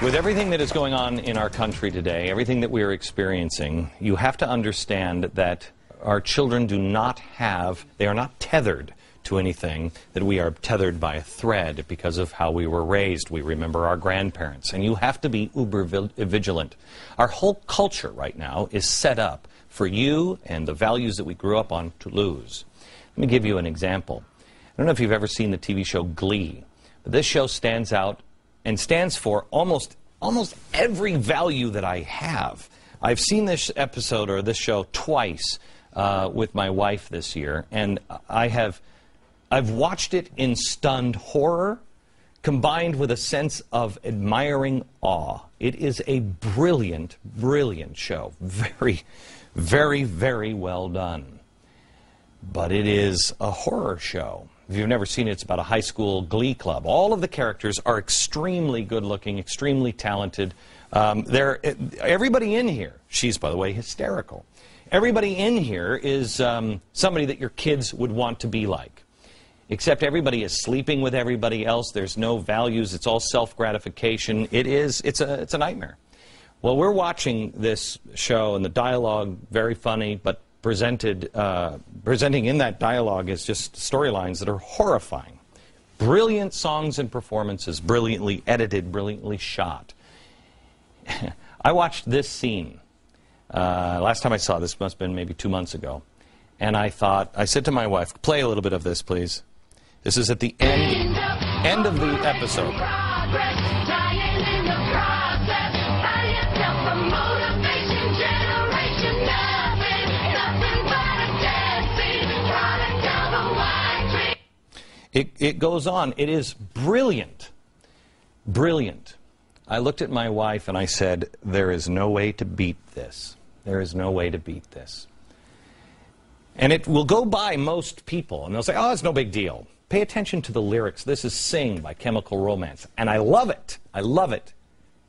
With everything that is going on in our country today, everything that we are experiencing, you have to understand that our children do not have, they are not tethered to anything, that we are tethered by a thread because of how we were raised. We remember our grandparents, and you have to be uber vigilant. Our whole culture right now is set up for you and the values that we grew up on to lose. Let me give you an example. I don't know if you've ever seen the TV show Glee, but this show stands out and stands for almost every value that I have. I've seen this episode or this show twice with my wife this year, and I've watched it in stunned horror combined with a sense of admiring awe. It is a brilliant, brilliant show. Very, very, very well done. But it is a horror show. If you've never seen it, it's about a high school glee club. All of the characters are extremely good-looking, extremely talented. Everybody in here, she's, by the way, hysterical. Everybody in here is somebody that your kids would want to be like. Except everybody is sleeping with everybody else. There's no values. It's all self-gratification. It's a nightmare. Well, we're watching this show, and the dialogue, very funny, but presenting in that dialogue is just storylines that are horrifying. Brilliant songs and performances, brilliantly edited, brilliantly shot. I watched this scene. Last time I saw this must have been maybe 2 months ago. And I said to my wife, play a little bit of this, please. This is at the end of the episode. It goes on. It is brilliant. Brilliant. I looked at my wife and I said, there is no way to beat this. There is no way to beat this. And it will go by most people, and they'll say, oh, it's no big deal. Pay attention to the lyrics. This is Sing by Chemical Romance. And I love it. I love it.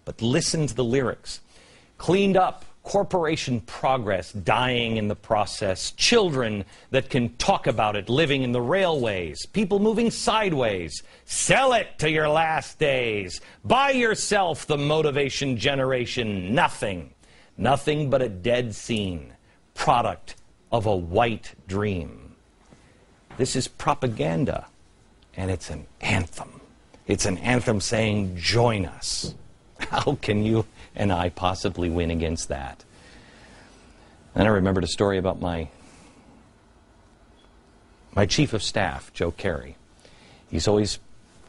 But listen to the lyrics. Cleaned up. Corporation progress, dying in the process, children that can talk about it, living in the railways, people moving sideways, sell it to your last days, buy yourself the motivation generation, nothing but a dead scene, product of a white dream. This is propaganda, and it's an anthem. It's an anthem saying, join us. How can you and I possibly win against that? Then I remembered a story about my chief of staff, Joe Carey. He's always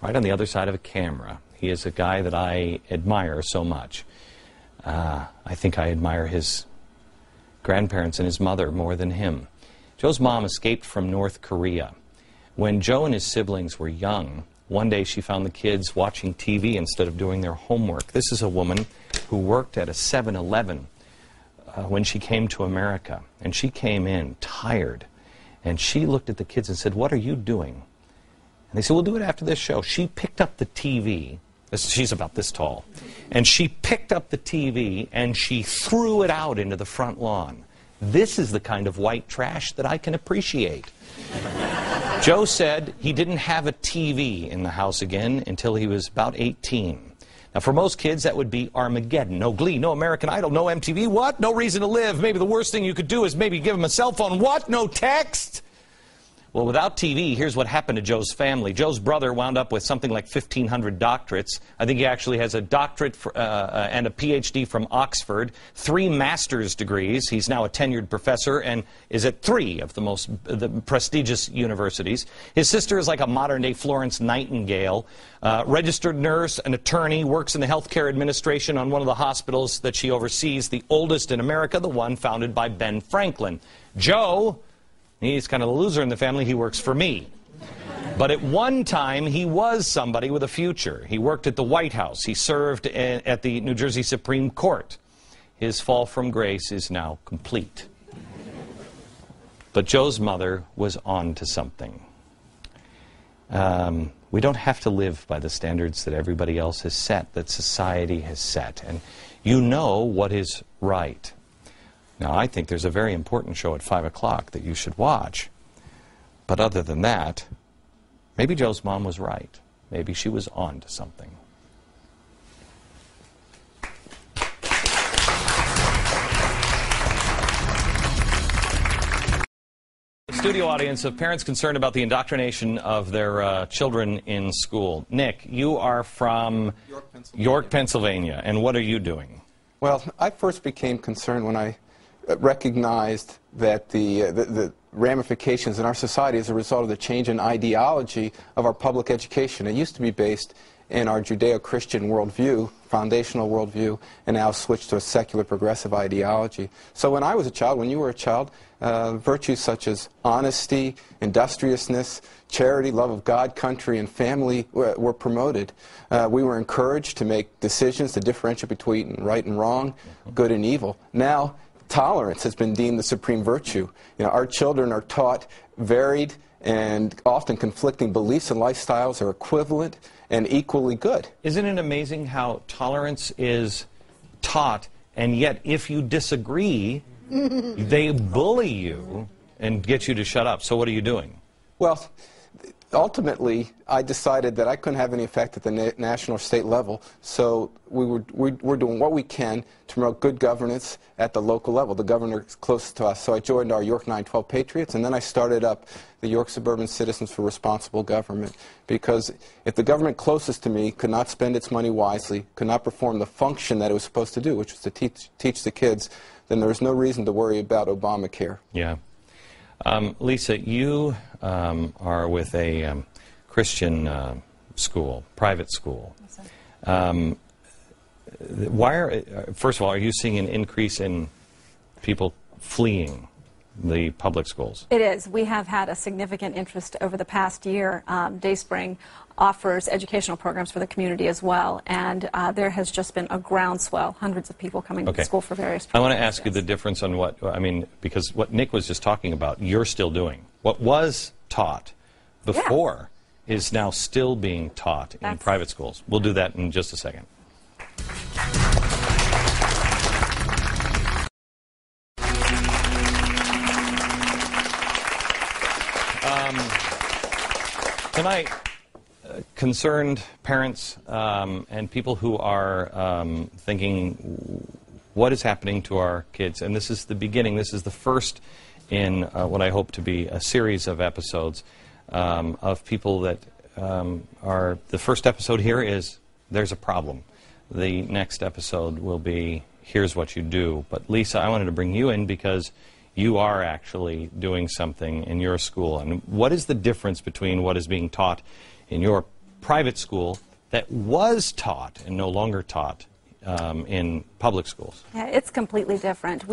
right on the other side of a camera. He is a guy that I admire so much. I think I admire his grandparents and his mother more than him. Joe's mom escaped from North Korea. When Joe and his siblings were young, one day she found the kids watching TV instead of doing their homework. This is a woman who worked at a 7-Eleven when she came to America. And she came in tired. And she looked at the kids and said, what are you doing? And they said, we'll do it after this show. She picked up the TV. She's about this tall. And she picked up the TV and she threw it out into the front lawn. This is the kind of white trash that I can appreciate. Joe said he didn't have a TV in the house again until he was about 18. Now, for most kids, that would be Armageddon. No Glee, no American Idol, no MTV. What? No reason to live. Maybe the worst thing you could do is maybe give him a cell phone. What? No text? Well, without TV, here's what happened to Joe's family. Joe's brother wound up with something like 1,500 doctorates. I think he actually has a doctorate and a PhD from Oxford, 3 master's degrees. He's now a tenured professor and is at 3 of the prestigious universities. His sister is like a modern-day Florence Nightingale, registered nurse, an attorney, works in the healthcare administration on one of the hospitals that she oversees, the oldest in America, the one founded by Ben Franklin. Joe, he's kind of the loser in the family. He works for me. But at one time, he was somebody with a future. He worked at the White House. He served at the New Jersey Supreme Court. His fall from grace is now complete. But Joe's mother was on to something. We don't have to live by the standards that everybody else has set, that society has set. And you know what is right. Now, I think there's a very important show at 5 o'clock that you should watch. But other than that, maybe Joe's mom was right. Maybe she was on to something. studio audience of parents concerned about the indoctrination of their children in school. Nick, you are from York, Pennsylvania. And what are you doing? Well, I first became concerned when I recognized that the ramifications in our society as a result of the change in ideology of our public education. It used to be based in our Judeo-Christian worldview, foundational worldview, and now switched to a secular progressive ideology. So when I was a child, when you were a child, virtues such as honesty, industriousness, charity, love of God, country, and family were promoted. We were encouraged to make decisions to differentiate between right and wrong, good and evil. Now, tolerance has been deemed the supreme virtue. You know, our children are taught varied and often conflicting beliefs and lifestyles are equivalent and equally good. Isn't it amazing how tolerance is taught, and yet if you disagree, they bully you and get you to shut up? So what are you doing? Well, ultimately, I decided that I couldn't have any effect at the national or state level, so we're doing what we can to promote good governance at the local level. The governor is closest to us, so I joined our York 912 Patriots, and then I started up the York Suburban Citizens for Responsible Government, because if the government closest to me could not spend its money wisely, could not perform the function that it was supposed to do, which was to teach the kids, then there's no reason to worry about Obamacare. Yeah. Lisa, you are with a Christian school, private school. First of all, are you seeing an increase in people fleeing the public schools? It is. We have had a significant interest over the past year. Dayspring offers educational programs for the community as well, and there has just been a groundswell, hundreds of people coming to school for various purposes. I want to ask you the difference on what, I mean, because what Nick was just talking about, you're still doing. What was taught before is now still being taught in private schools. We'll do that in just a second. Tonight, concerned parents and people who are thinking, what is happening to our kids? And this is the beginning. This is the first in what I hope to be a series of episodes of people that are... The first episode here is, there's a problem. The next episode will be, here's what you do. But Lisa, I wanted to bring you in because you are actually doing something in your school. And what is the difference between what is being taught in your private school that was taught and no longer taught in public schools? Yeah, it's completely different.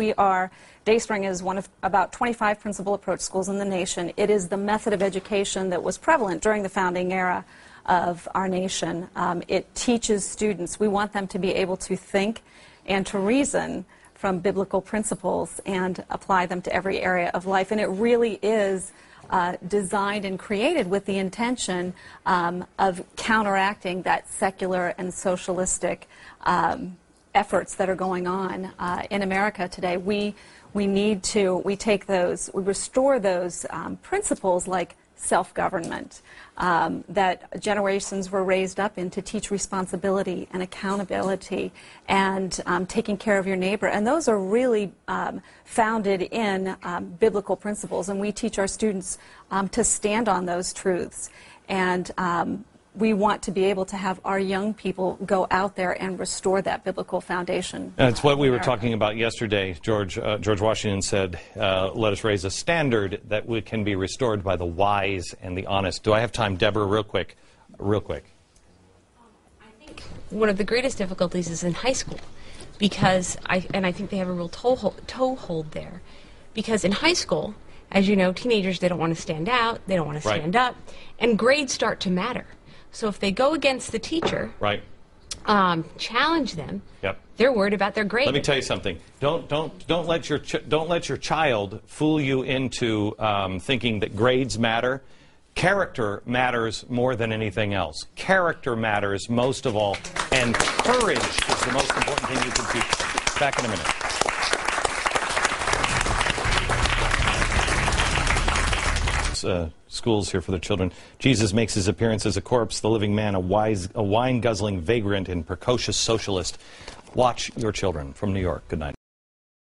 Dayspring is one of about 25 principal approach schools in the nation. It is the method of education that was prevalent during the founding era of our nation. It teaches students. We want them to be able to think and to reason from biblical principles and apply them to every area of life. And it really is designed and created with the intention of counteracting that secular and socialistic efforts that are going on in America today. We restore those principles like self-government that generations were raised up in, to teach responsibility and accountability and taking care of your neighbor. And those are really founded in biblical principles. And we teach our students to stand on those truths. And we want to be able to have our young people go out there and restore that biblical foundation. That's what we were talking about yesterday. George Washington said, let us raise a standard that can be restored by the wise and the honest. Do I have time, Deborah, real quick? Real quick. I think one of the greatest difficulties is in high school, because I think they have a real toehold there. Because in high school, as you know, teenagers, they don't want to stand out, they don't want to stand up, and grades start to matter. So if they go against the teacher, challenge them, they're worried about their grade. Let me tell you something. Don't let your child fool you into thinking that grades matter. Character matters more than anything else. Character matters most of all, and courage is the most important thing you can teach. Back in a minute. Schools here for their children. Jesus makes his appearance as a corpse, the living man, a wine-guzzling vagrant and precocious socialist. Watch your children. From New York, good night.